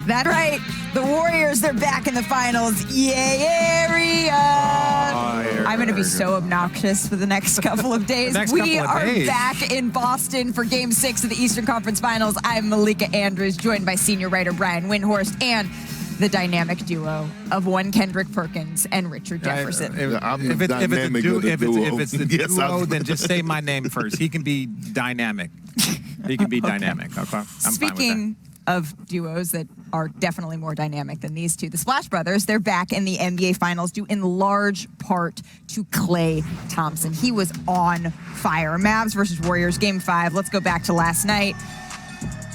That's right. The Warriors, they're back in the finals. Yay, area. I'm going to be so obnoxious for the next couple of days. We are back in Boston for Game 6 of the Eastern Conference Finals. I'm Malika Andrews, joined by senior writer Brian Windhorst and the dynamic duo of one Kendrick Perkins and Richard Jefferson. If it's the duo, then just say my name first. He can be dynamic. He can be dynamic. Okay. I'm Speaking of duos that are definitely more dynamic than these two, the Splash Brothers, they're back in the NBA Finals due in large part to Klay Thompson. He was on fire. Mavs versus Warriors, Game 5. Let's go back to last night.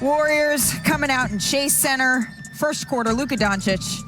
Warriors coming out in Chase Center. First quarter, Luka Doncic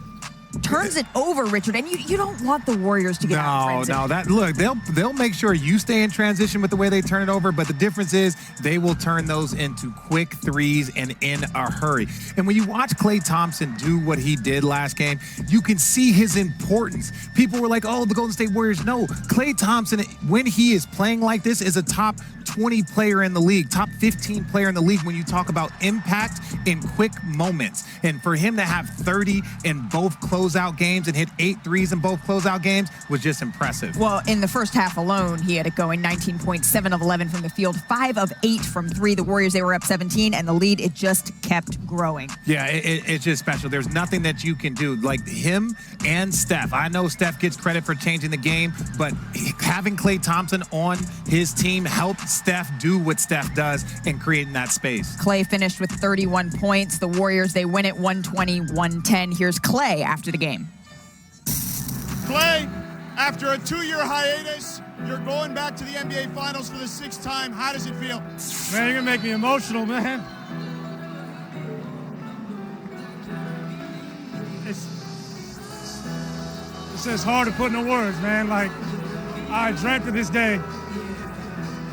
turns it over, Richard, and you don't want the Warriors to get out of transition. Look, they'll make sure you stay in transition with the way they turn it over, but the difference is they will turn those into quick threes and in a hurry. And when you watch Klay Thompson do what he did last game, you can see his importance. People were like, oh, the Golden State Warriors. No, Klay Thompson, when he is playing like this, is a top 20 player in the league, top 15 player in the league when you talk about impact in quick moments. And for him to have 30 in both closeout games and hit 8 threes in both closeout games was just impressive. Well, in the first half alone, he had it going 19.7 of 11 from the field, 5 of 8 from 3. The Warriors, they were up 17, and the lead, it just kept growing. Yeah, it's just special. There's nothing that you can do. Like him and Steph. I know Steph gets credit for changing the game, but having Klay Thompson on his team helped Steph do what Steph does in creating that space. Klay finished with 31 points. The Warriors, they win it 120-110. Here's Klay after the game. Klay, after a 2-year hiatus, you're going back to the NBA Finals for the 6th time. How does it feel? Man, you're gonna make me emotional, man. It's just hard to put into words, man. Like, I dreamt of this day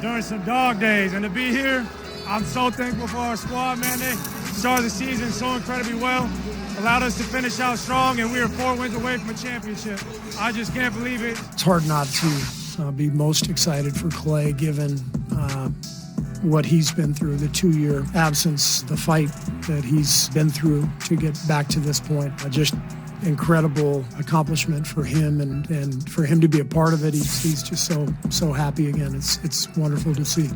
during some dog days, and to be here, I'm so thankful for our squad, man. They started the season so incredibly well, allowed us to finish out strong, and we are 4 wins away from a championship. I just can't believe it. It's hard not to be most excited for Klay, given what he's been through, the 2-year absence, the fight that he's been through to get back to this point. Just incredible accomplishment for him, and for him to be a part of it. He's just so happy again. It's wonderful to see.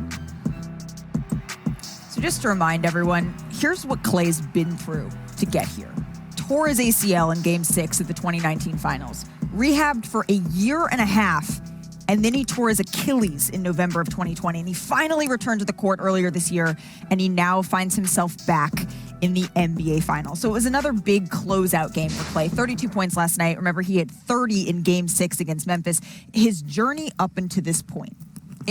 So just to remind everyone, here's what Klay's been through to get here. Tore his ACL in Game 6 of the 2019 Finals. Rehabbed for a year and a half, and then he tore his Achilles in November of 2020. And he finally returned to the court earlier this year, and he now finds himself back in the NBA Finals. So it was another big closeout game for Klay. 32 points last night. Remember, he had 30 in Game 6 against Memphis. His journey up until this point,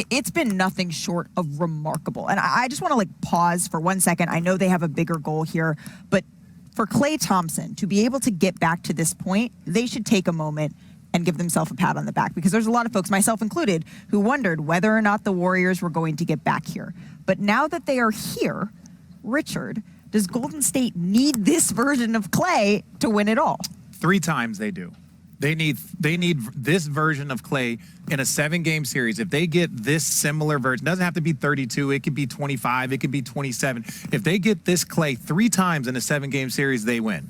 it's been nothing short of remarkable. And I just want to pause for 1 second. I know they have a bigger goal here, but for Klay Thompson to be able to get back to this point, they should take a moment and give themselves a pat on the back, because there's a lot of folks, myself included, who wondered whether or not the Warriors were going to get back here. But now that they are here, Richard, does Golden State need this version of Klay to win it all? 3 times they do. They need this version of Klay in a 7-game series. If they get this similar version, it doesn't have to be 32, it could be 25, it could be 27. If they get this Klay 3 times in a 7-game series, they win.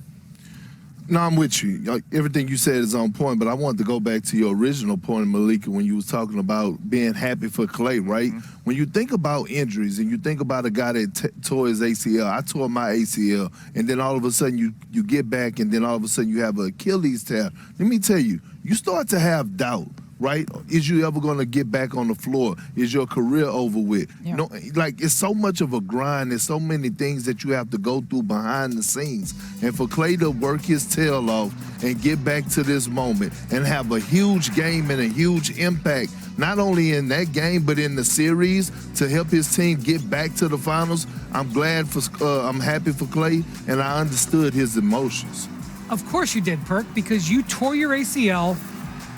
No, I'm with you. Everything you said is on point, but I wanted to go back to your original point, Malika, when you was talking about being happy for Klay, right? Mm-hmm. When you think about injuries and you think about a guy that tore his ACL, I tore my ACL, and then all of a sudden you get back, and then all of a sudden you have an Achilles tear. Let me tell you, you start to have doubt. Right? Is you ever going to get back on the floor? Is your career over with? Yeah. No, it's so much of a grind. There's so many things that you have to go through behind the scenes. And for Klay to work his tail off and get back to this moment and have a huge game and a huge impact, not only in that game but in the series, to help his team get back to the finals, I'm happy for Klay, and I understood his emotions. Of course you did, Perk, because you tore your ACL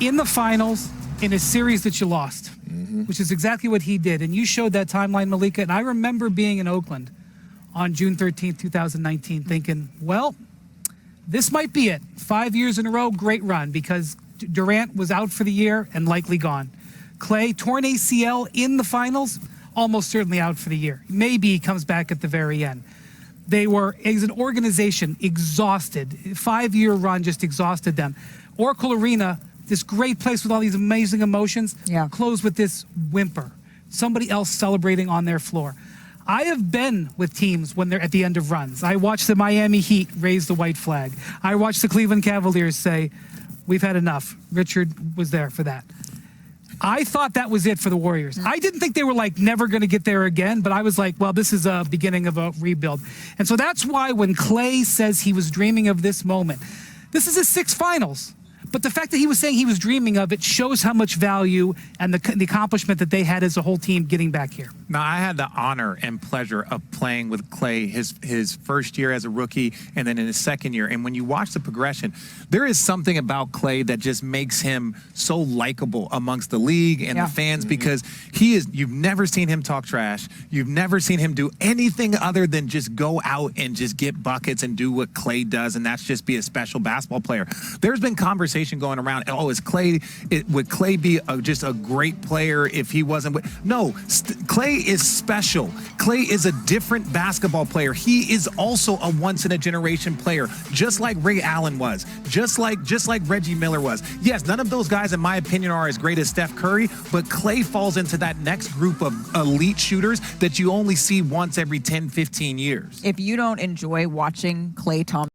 in the finals in a series that you lost, which is exactly what he did. And you showed that timeline, Malika, and I remember being in Oakland on June 13th, 2019, thinking, well, this might be it. 5 years in a row, great run, because Durant was out for the year and likely gone. Klay, torn ACL in the finals, almost certainly out for the year. Maybe he comes back at the very end. They were, as an organization, exhausted. 5-year run just exhausted them. Oracle Arena, this great place with all these amazing emotions, closed with this whimper. Somebody else celebrating on their floor. I have been with teams when they're at the end of runs. I watched the Miami Heat raise the white flag. I watched the Cleveland Cavaliers say, we've had enough. Richard was there for that. I thought that was it for the Warriors. I didn't think they were like never going to get there again, but I was like, well, this is a beginning of a rebuild. And so that's why when Klay says he was dreaming of this moment, this is his 6th finals. But the fact that he was saying he was dreaming of it shows how much value and the accomplishment that they had as a whole team getting back here. Now, I had the honor and pleasure of playing with Klay his first year as a rookie and then in his second year. And when you watch the progression, there is something about Klay that just makes him so likable amongst the league and the fans because you've never seen him talk trash. You've never seen him do anything other than just go out and just get buckets and do what Klay does, and that's just be a special basketball player. There's been conversation going around, would Klay be just a great player if he wasn't? No, Klay is special. Klay is a different basketball player. He is also a once-in-a-generation player, just like Ray Allen was, just like Reggie Miller was. Yes, none of those guys, in my opinion, are as great as Steph Curry, but Klay falls into that next group of elite shooters that you only see once every 10, 15 years. If you don't enjoy watching Klay Thompson